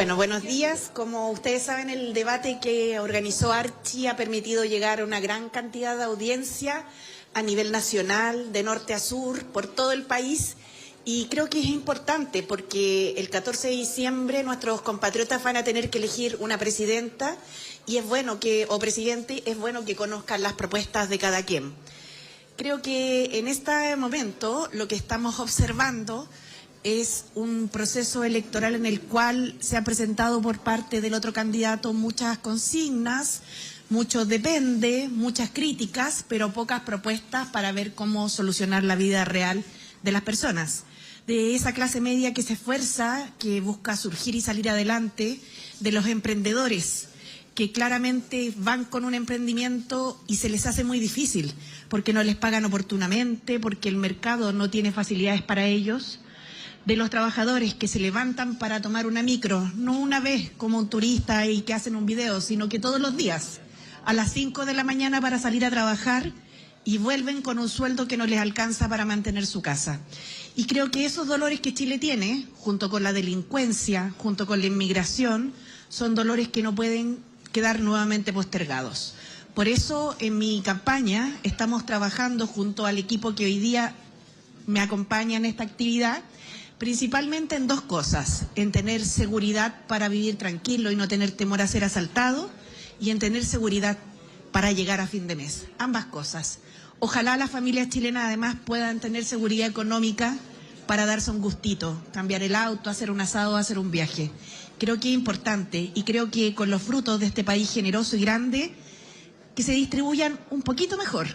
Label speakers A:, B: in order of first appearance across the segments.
A: Bueno, buenos días. Como ustedes saben, el debate que organizó Archi ha permitido llegar a una gran cantidad de audiencia a nivel nacional, de norte a sur, por todo el país. Y creo que es importante porque el 14 de diciembre nuestros compatriotas van a tener que elegir una presidenta y es bueno que, o presidente, es bueno que conozcan las propuestas de cada quien. Creo que en este momento lo que estamos observando es un proceso electoral en el cual se ha presentado por parte del otro candidato muchas consignas, mucho depende, muchas críticas, pero pocas propuestas para ver cómo solucionar la vida real de las personas. De esa clase media que se esfuerza, que busca surgir y salir adelante, de los emprendedores, que claramente van con un emprendimiento y se les hace muy difícil, porque no les pagan oportunamente, porque el mercado no tiene facilidades para ellos, de los trabajadores que se levantan para tomar una micro, no una vez como un turista y que hacen un video, sino que todos los días, a las 5 de la mañana para salir a trabajar y vuelven con un sueldo que no les alcanza para mantener su casa. Y creo que esos dolores que Chile tiene, junto con la delincuencia, junto con la inmigración, son dolores que no pueden quedar nuevamente postergados. Por eso, en mi campaña, estamos trabajando junto al equipo que hoy día me acompaña en esta actividad, principalmente en dos cosas: en tener seguridad para vivir tranquilo y no tener temor a ser asaltado, y en tener seguridad para llegar a fin de mes. Ambas cosas. Ojalá las familias chilenas además puedan tener seguridad económica para darse un gustito, cambiar el auto, hacer un asado, hacer un viaje. Creo que es importante y creo que con los frutos de este país generoso y grande, que se distribuyan un poquito mejor,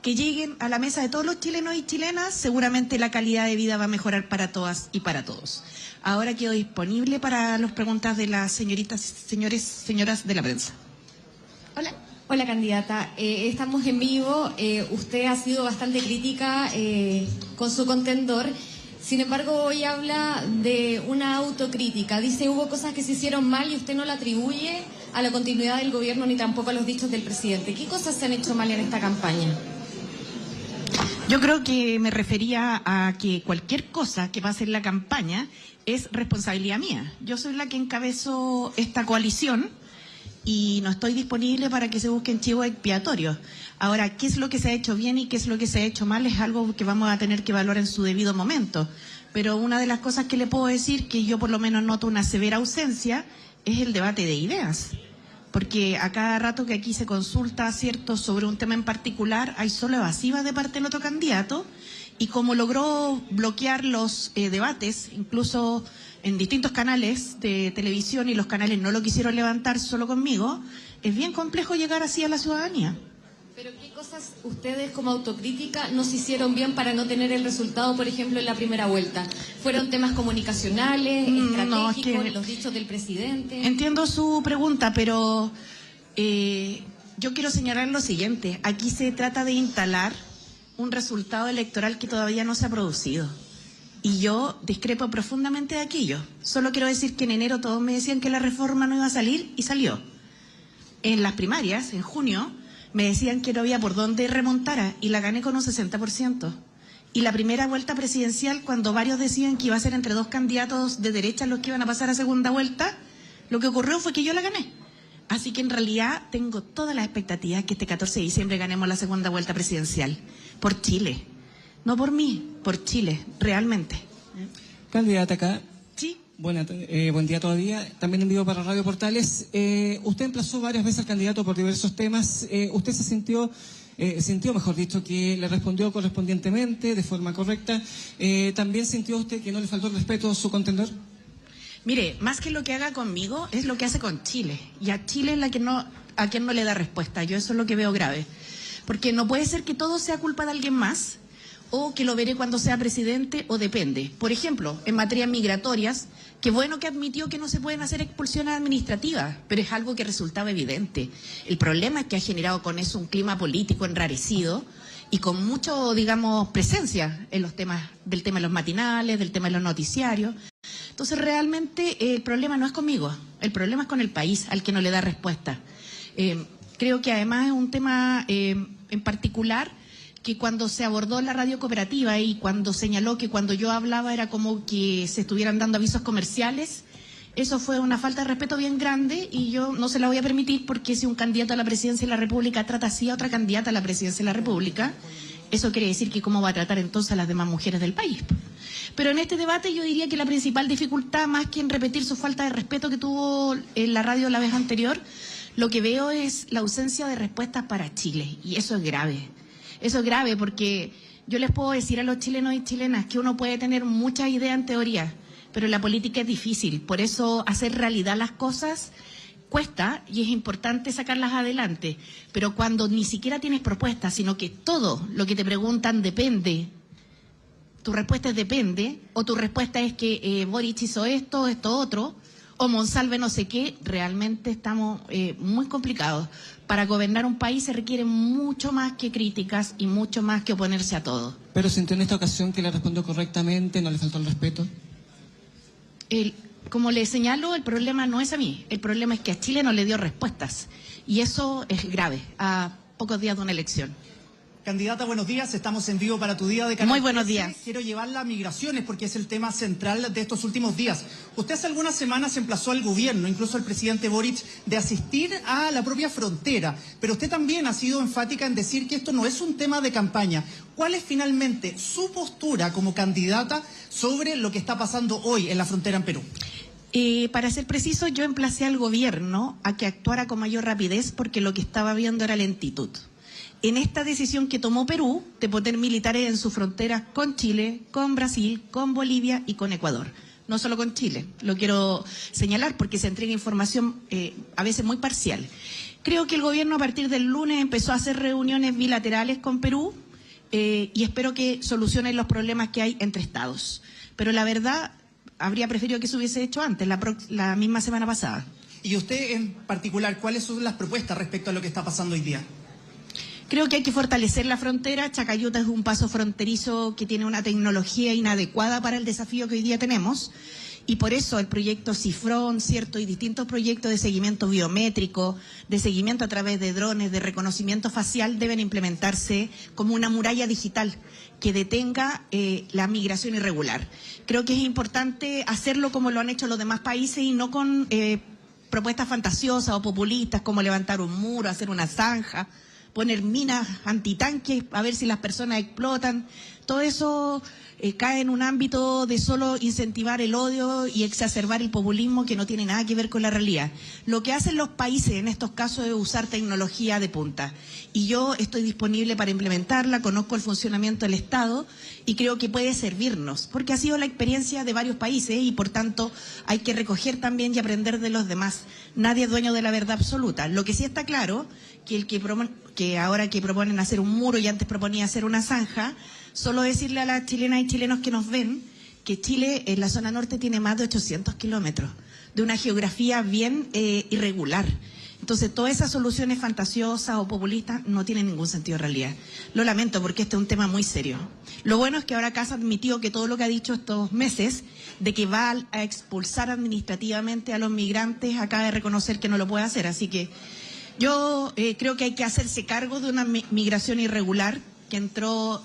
A: que lleguen a la mesa de todos los chilenos y chilenas, seguramente la calidad de vida va a mejorar para todas y para todos. Ahora quedo disponible para las preguntas de las señoras de la prensa.
B: Hola. Hola, candidata. Estamos en vivo. Usted ha sido bastante crítica con su contendor. Sin embargo, hoy habla de una autocrítica. Dice hubo cosas que se hicieron mal y usted no la atribuye a la continuidad del gobierno ni tampoco a los dichos del presidente. ¿Qué cosas se han hecho mal en esta campaña?
A: Yo creo que me refería a que cualquier cosa que pase en la campaña es responsabilidad mía. Yo soy la que encabezo esta coalición y no estoy disponible para que se busquen chivos expiatorios. Ahora, ¿qué es lo que se ha hecho bien y qué es lo que se ha hecho mal? Es algo que vamos a tener que evaluar en su debido momento. Pero una de las cosas que le puedo decir, que yo por lo menos noto una severa ausencia, es el debate de ideas. Porque a cada rato que aquí se consulta, ¿cierto?, sobre un tema en particular, hay solo evasivas de parte del otro candidato, y como logró bloquear los debates, incluso en distintos canales de televisión, y los canales no lo quisieron levantar solo conmigo, es bien complejo llegar así a la ciudadanía.
B: ¿Pero qué cosas ustedes como autocrítica no se hicieron bien para no tener el resultado, por ejemplo, en la primera vuelta? ¿Fueron temas comunicacionales, estratégicos, no, es que los dichos del presidente?
A: Entiendo su pregunta, pero yo quiero señalar lo siguiente. Aquí se trata de instalar un resultado electoral que todavía no se ha producido. Y yo discrepo profundamente de aquello. Solo quiero decir que en enero todos me decían que la reforma no iba a salir y salió. En las primarias, en junio, me decían que no había por dónde remontara y la gané con un 60%. Y la primera vuelta presidencial, cuando varios decían que iba a ser entre dos candidatos de derecha los que iban a pasar a segunda vuelta, lo que ocurrió fue que yo la gané. Así que en realidad tengo todas las expectativas que este 14 de diciembre ganemos la segunda vuelta presidencial. Por Chile. No por mí, por Chile, realmente.
C: Candidata acá.
A: Sí.
C: Buen día todavía. También en vivo para Radio Portales. Usted emplazó varias veces al candidato por diversos temas. ¿Usted se sintió, mejor dicho, que le respondió correspondientemente, de forma correcta? ¿También sintió usted que no le faltó el respeto a su contendor?
A: Mire, más que lo que haga conmigo, es lo que hace con Chile. Y a Chile es a quien no le da respuesta. Yo eso es lo que veo grave. Porque no puede ser que todo sea culpa de alguien más, o que lo veré cuando sea presidente, o depende. Por ejemplo, en materias migratorias, qué bueno que admitió que no se pueden hacer expulsiones administrativas, pero es algo que resultaba evidente. El problema es que ha generado con eso un clima político enrarecido y con mucho, digamos, presencia en los temas, del tema de los matinales, del tema de los noticiarios. Entonces, realmente, el problema no es conmigo, el problema es con el país, al que no le da respuesta. Creo que además es un tema en particular que cuando se abordó la radio cooperativa y cuando señaló que cuando yo hablaba era como que se estuvieran dando avisos comerciales, Eso fue una falta de respeto bien grande y yo no se la voy a permitir, porque si un candidato a la presidencia de la República trata así a otra candidata a la presidencia de la República, eso quiere decir que cómo va a tratar entonces a las demás mujeres del país. Pero en este debate yo diría que la principal dificultad, más que en repetir su falta de respeto que tuvo en la radio la vez anterior, lo que veo es la ausencia de respuestas para Chile, y eso es grave. Eso es grave porque yo les puedo decir a los chilenos y chilenas que uno puede tener muchas ideas en teoría, pero la política es difícil. Por eso hacer realidad las cosas cuesta y es importante sacarlas adelante. Pero cuando ni siquiera tienes propuestas, sino que todo lo que te preguntan depende, tu respuesta es depende, o tu respuesta es que Boric hizo esto, esto otro, o Monsalve no sé qué, realmente estamos muy complicados. Para gobernar un país se requiere mucho más que críticas y mucho más que oponerse a todo.
C: ¿Pero sintió en esta ocasión que le respondió correctamente, no le faltó el respeto?
A: Como le señalo, el problema no es a mí, el problema es que a Chile no le dio respuestas. Y eso es grave, a pocos días de una elección.
D: Candidata, buenos días. Estamos en vivo para tu día de Canal
A: Muy buenos
D: 13.
A: días.
D: Quiero llevarla a migraciones porque es el tema central de estos últimos días. Usted hace algunas semanas emplazó al gobierno, incluso al presidente Boric, de asistir a la propia frontera. Pero usted también ha sido enfática en decir que esto no es un tema de campaña. ¿Cuál es finalmente su postura como candidata sobre lo que está pasando hoy en la frontera en Perú?
A: Para ser preciso, yo emplacé al gobierno a que actuara con mayor rapidez porque lo que estaba viendo era lentitud. En esta decisión que tomó Perú de poner militares en sus fronteras con Chile, con Brasil, con Bolivia y con Ecuador. No solo con Chile, lo quiero señalar porque se entrega información a veces muy parcial. Creo que el gobierno a partir del lunes empezó a hacer reuniones bilaterales con Perú y espero que solucionen los problemas que hay entre estados. Pero la verdad, habría preferido que se hubiese hecho antes, la misma semana pasada.
D: Y usted en particular, ¿cuáles son las propuestas respecto a lo que está pasando hoy día?
A: Creo que hay que fortalecer la frontera. Chacayuta es un paso fronterizo que tiene una tecnología inadecuada para el desafío que hoy día tenemos. Y por eso el proyecto Cifrón, ¿cierto? Y distintos proyectos de seguimiento biométrico, de seguimiento a través de drones, de reconocimiento facial, deben implementarse como una muralla digital que detenga la migración irregular. Creo que es importante hacerlo como lo han hecho los demás países y no con propuestas fantasiosas o populistas como levantar un muro, hacer una zanja, poner minas antitanques a ver si las personas explotan. Todo eso cae en un ámbito de solo incentivar el odio y exacerbar el populismo que no tiene nada que ver con la realidad. Lo que hacen los países en estos casos es usar tecnología de punta. Y yo estoy disponible para implementarla, conozco el funcionamiento del Estado y creo que puede servirnos, porque ha sido la experiencia de varios países y por tanto hay que recoger también y aprender de los demás. Nadie es dueño de la verdad absoluta. Lo que sí está claro, que ahora que proponen hacer un muro y antes proponía hacer una zanja, solo decirle a las chilenas y chilenos que nos ven que Chile en la zona norte tiene más de 800 kilómetros, de una geografía bien irregular. Entonces, todas esas soluciones fantasiosas o populistas no tienen ningún sentido en realidad. Lo lamento porque este es un tema muy serio. Lo bueno es que ahora Casa admitió que todo lo que ha dicho estos meses, de que va a expulsar administrativamente a los migrantes, acaba de reconocer que no lo puede hacer. Así que yo creo que hay que hacerse cargo de una migración irregular que entró,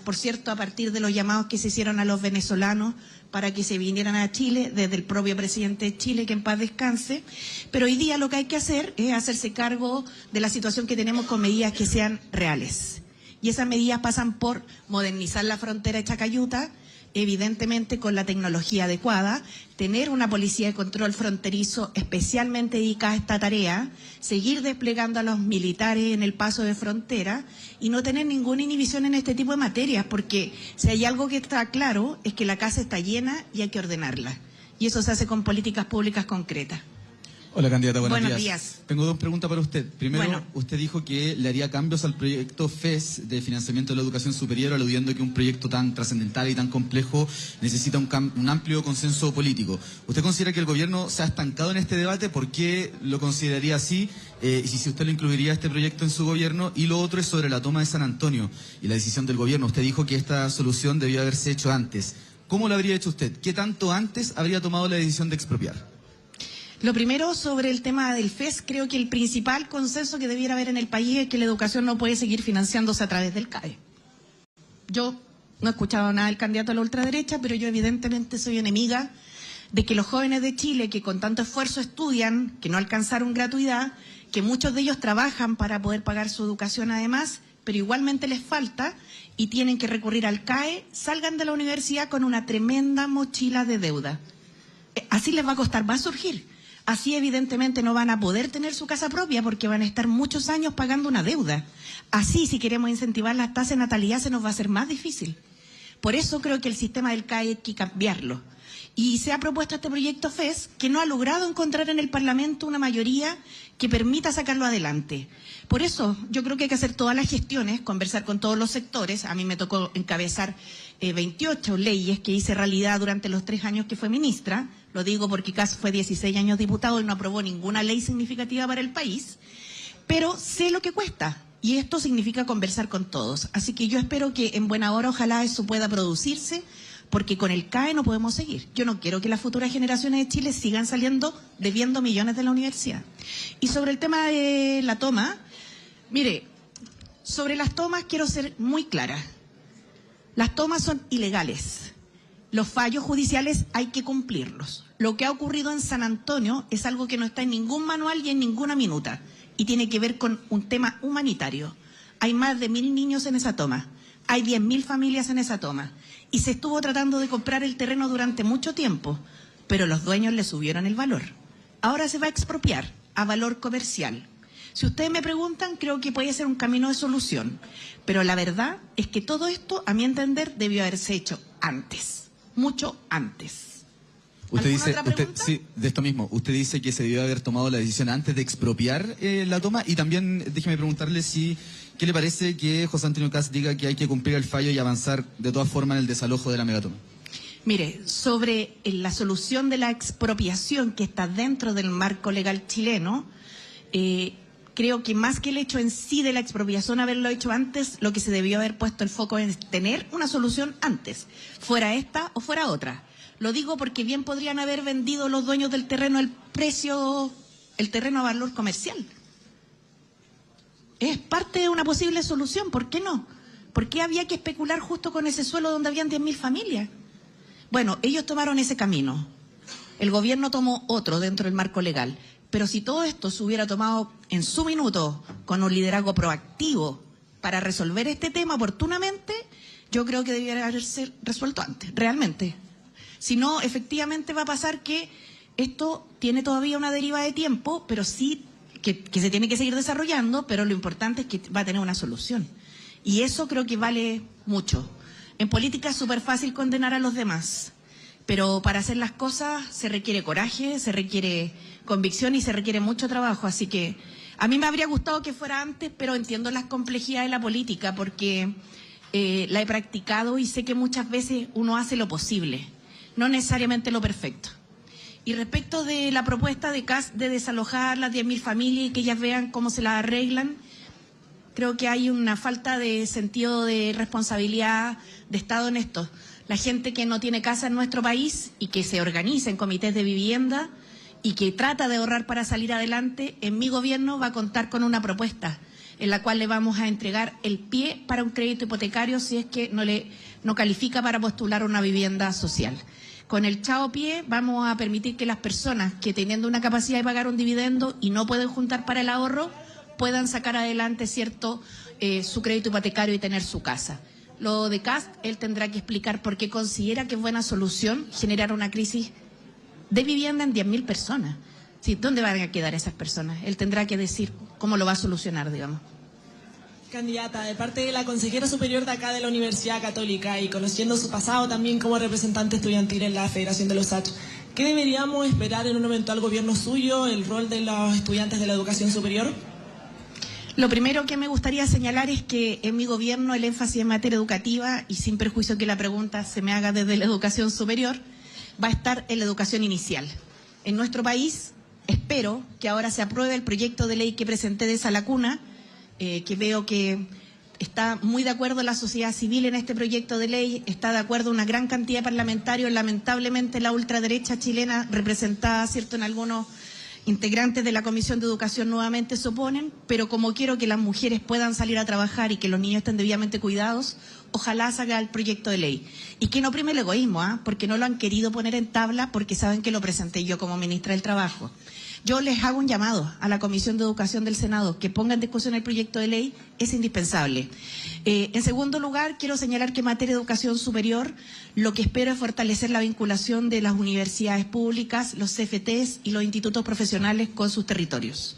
A: por cierto, a partir de los llamados que se hicieron a los venezolanos para que se vinieran a Chile, desde el propio presidente de Chile, que en paz descanse. Pero hoy día lo que hay que hacer es hacerse cargo de la situación que tenemos con medidas que sean reales. Y esas medidas pasan por modernizar la frontera de Chacayuta, evidentemente con la tecnología adecuada, tener una policía de control fronterizo especialmente dedicada a esta tarea, seguir desplegando a los militares en el paso de frontera y no tener ninguna inhibición en este tipo de materias, porque si hay algo que está claro es que la casa está llena y hay que ordenarla. Y eso se hace con políticas públicas concretas.
E: Hola, candidata,
A: buenos días.
E: Tengo dos preguntas para usted. Primero,
A: Bueno.
E: usted dijo que le haría cambios al proyecto FES de financiamiento de la educación superior, aludiendo que un proyecto tan trascendental y tan complejo necesita un amplio consenso político. ¿Usted considera que el gobierno se ha estancado en este debate? ¿Por qué lo consideraría así? Y si usted lo incluiría este proyecto en su gobierno. Y lo otro es sobre la toma de San Antonio y la decisión del gobierno. Usted dijo que esta solución debió haberse hecho antes. ¿Cómo lo habría hecho usted? ¿Qué tanto antes habría tomado la decisión de expropiar?
A: Lo primero, sobre el tema del FES, creo que el principal consenso que debiera haber en el país es que la educación no puede seguir financiándose a través del CAE. Yo no he escuchado nada del candidato a la ultraderecha, pero yo evidentemente soy enemiga de que los jóvenes de Chile que con tanto esfuerzo estudian, que no alcanzaron gratuidad, que muchos de ellos trabajan para poder pagar su educación además, pero igualmente les falta y tienen que recurrir al CAE, salgan de la universidad con una tremenda mochila de deuda. Así les va a costar, va a surgir. Así evidentemente no van a poder tener su casa propia porque van a estar muchos años pagando una deuda. Así, si queremos incentivar las tasas de natalidad, se nos va a hacer más difícil. Por eso creo que el sistema del CAE hay que cambiarlo. Y se ha propuesto este proyecto FES que no ha logrado encontrar en el Parlamento una mayoría que permita sacarlo adelante. Por eso yo creo que hay que hacer todas las gestiones, conversar con todos los sectores. A mí me tocó encabezar 28 leyes que hice realidad durante los 3 años que fue ministra. Lo digo porque Kast fue 16 años diputado y no aprobó ninguna ley significativa para el país. Pero sé lo que cuesta. Y esto significa conversar con todos. Así que yo espero que en buena hora ojalá eso pueda producirse, porque con el CAE no podemos seguir. Yo no quiero que las futuras generaciones de Chile sigan saliendo debiendo millones de la universidad. Y sobre el tema de la toma, mire, sobre las tomas quiero ser muy clara. Las tomas son ilegales. Los fallos judiciales hay que cumplirlos. Lo que ha ocurrido en San Antonio es algo que no está en ningún manual y en ninguna minuta. Y tiene que ver con un tema humanitario. Hay más de 1.000 niños en esa toma. Hay 10.000 familias en esa toma. Y se estuvo tratando de comprar el terreno durante mucho tiempo, pero los dueños le subieron el valor. Ahora se va a expropiar a valor comercial. Si ustedes me preguntan, creo que puede ser un camino de solución. Pero la verdad es que todo esto, a mi entender, debió haberse hecho antes. Mucho antes.
E: Usted dice,
A: ¿Alguna otra pregunta?
E: sí, de esto mismo. Usted dice que se debió haber tomado la decisión antes de expropiar la toma, y también déjeme preguntarle ¿qué le parece que José Antonio Kast diga que hay que cumplir el fallo y avanzar de todas formas en el desalojo de la megatoma?
A: Mire, sobre la solución de la expropiación que está dentro del marco legal chileno, creo que más que el hecho en sí de la expropiación, haberlo hecho antes, lo que se debió haber puesto el foco es tener una solución antes, fuera esta o fuera otra. Lo digo porque bien podrían haber vendido los dueños del terreno el terreno a valor comercial. Es parte de una posible solución, ¿por qué no? ¿Por qué había que especular justo con ese suelo donde habían 10.000 familias? Bueno, ellos tomaron ese camino. El gobierno tomó otro dentro del marco legal. Pero si todo esto se hubiera tomado en su minuto, con un liderazgo proactivo para resolver este tema oportunamente, yo creo que debiera haberse resuelto antes, realmente. Si no, efectivamente va a pasar que esto tiene todavía una deriva de tiempo, pero sí que se tiene que seguir desarrollando, pero lo importante es que va a tener una solución. Y eso creo que vale mucho. En política es súper fácil condenar a los demás, pero para hacer las cosas se requiere coraje, se requiere convicción y se requiere mucho trabajo. Así que a mí me habría gustado que fuera antes, pero entiendo las complejidades de la política porque la he practicado y sé que muchas veces uno hace lo posible, no necesariamente lo perfecto. Y respecto de la propuesta de Kast de desalojar las 10.000 familias y que ellas vean cómo se las arreglan, creo que hay una falta de sentido de responsabilidad de Estado en esto. La gente que no tiene casa en nuestro país y que se organiza en comités de vivienda y que trata de ahorrar para salir adelante, en mi gobierno va a contar con una propuesta en la cual le vamos a entregar el pie para un crédito hipotecario si es que no califica para postular una vivienda social. Con el chao pie vamos a permitir que las personas que teniendo una capacidad de pagar un dividendo y no pueden juntar para el ahorro, puedan sacar adelante su crédito hipotecario y tener su casa. Lo de Kast, él tendrá que explicar por qué considera que es buena solución generar una crisis de vivienda en 10.000 personas. Sí, ¿dónde van a quedar esas personas? Él tendrá que decir cómo lo va a solucionar, digamos.
F: Candidata, de parte de la consejera superior de acá de la Universidad Católica y conociendo su pasado también como representante estudiantil en la Federación de los SACH, ¿qué deberíamos esperar en un eventual gobierno suyo, el rol de los estudiantes de la educación superior?
A: Lo primero que me gustaría señalar es que en mi gobierno el énfasis en materia educativa, y sin perjuicio que la pregunta se me haga desde la educación superior, va a estar en la educación inicial. En nuestro país, espero que ahora se apruebe el proyecto de ley que presenté de Sala Cuna, que veo que está muy de acuerdo la sociedad civil en este proyecto de ley, está de acuerdo una gran cantidad de parlamentarios, lamentablemente la ultraderecha chilena representada, ¿cierto?, en algunos integrantes de la Comisión de Educación nuevamente se oponen, pero como quiero que las mujeres puedan salir a trabajar y que los niños estén debidamente cuidados, ojalá salga el proyecto de ley. Y que no prime el egoísmo, porque no lo han querido poner en tabla porque saben que lo presenté yo como ministra del Trabajo. Yo les hago un llamado a la Comisión de Educación del Senado que ponga en discusión el proyecto de ley, es indispensable. En segundo lugar, quiero señalar que en materia de educación superior, lo que espero es fortalecer la vinculación de las universidades públicas, los CFTs y los institutos profesionales con sus territorios.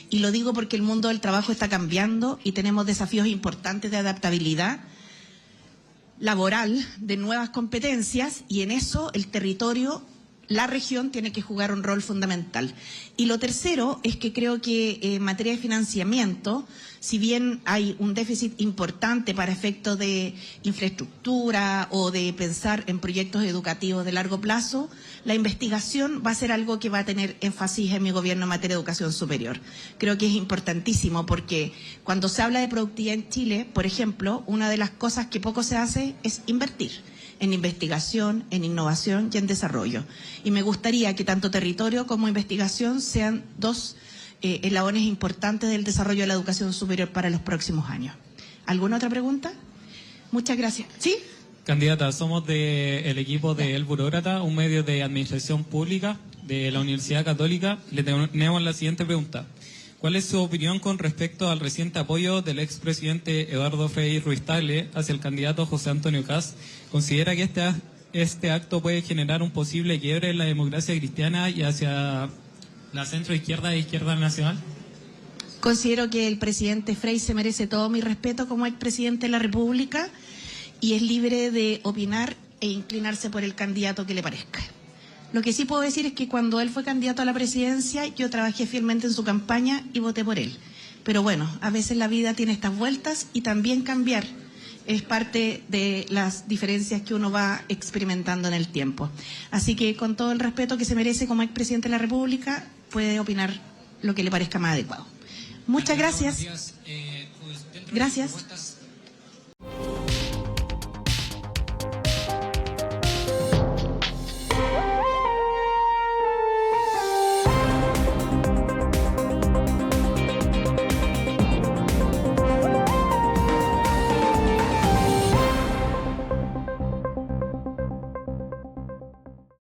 A: Y lo digo porque el mundo del trabajo está cambiando y tenemos desafíos importantes de adaptabilidad laboral, de nuevas competencias, y en eso el territorio, la región, tiene que jugar un rol fundamental. Y lo tercero es que creo que en materia de financiamiento, si bien hay un déficit importante para efectos de infraestructura o de pensar en proyectos educativos de largo plazo, la investigación va a ser algo que va a tener énfasis en mi gobierno en materia de educación superior. Creo que es importantísimo porque cuando se habla de productividad en Chile, por ejemplo, una de las cosas que poco se hace es invertir en investigación, en innovación y en desarrollo. Y me gustaría que tanto territorio como investigación sean dos eslabones importantes del desarrollo de la educación superior para los próximos años. ¿Alguna otra pregunta? Muchas gracias. ¿Sí?
G: Candidata, somos del equipo de El Burócrata, un medio de administración pública de la Universidad Católica. Le tenemos la siguiente pregunta. ¿Cuál es su opinión con respecto al reciente apoyo del expresidente Eduardo Frei Ruiz-Tagle hacia el candidato José Antonio Kast? ¿Considera que este acto puede generar un posible quiebre en la democracia cristiana y hacia la centroizquierda e izquierda nacional?
A: Considero que el presidente Frei se merece todo mi respeto como expresidente de la República y es libre de opinar e inclinarse por el candidato que le parezca. Lo que sí puedo decir es que cuando él fue candidato a la presidencia, yo trabajé fielmente en su campaña y voté por él. Pero bueno, a veces la vida tiene estas vueltas y también cambiar es parte de las diferencias que uno va experimentando en el tiempo. Así que con todo el respeto que se merece como expresidente de la República, puede opinar lo que le parezca más adecuado. Muchas gracias. Gracias.